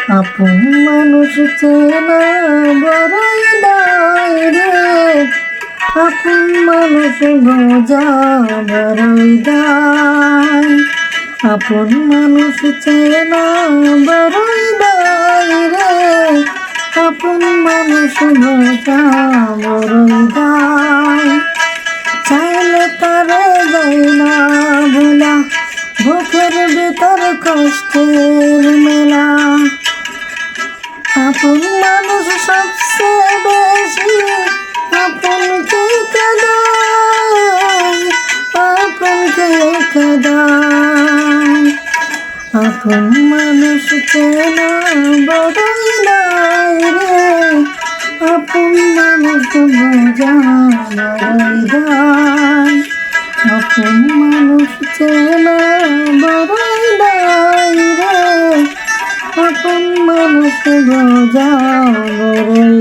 আপন মানুষ চেনা বড়ই দায় রে, আপন মানুষ বোঝা বড়ই দায়। আপন মানুষ চেনা বড়ই দায় রে, আপন মানুষ বোঝা বড়ই দায়। চাইলে তারে যাই না ভোলা, বুকের ভিতর কষ্টের মেলা। আপন মানুষ সবচেয়ে বেশি আপনকে কাঁদায়, আপনকে কাঁদায়। আপন মানুষ চেনা বড়ই দায় রে, আপন মানুষ বোঝা বড়ই দায়। আপন মানুষ চেনা বড়ই দায় রে, আপন মানুষ বোঝা বড়ই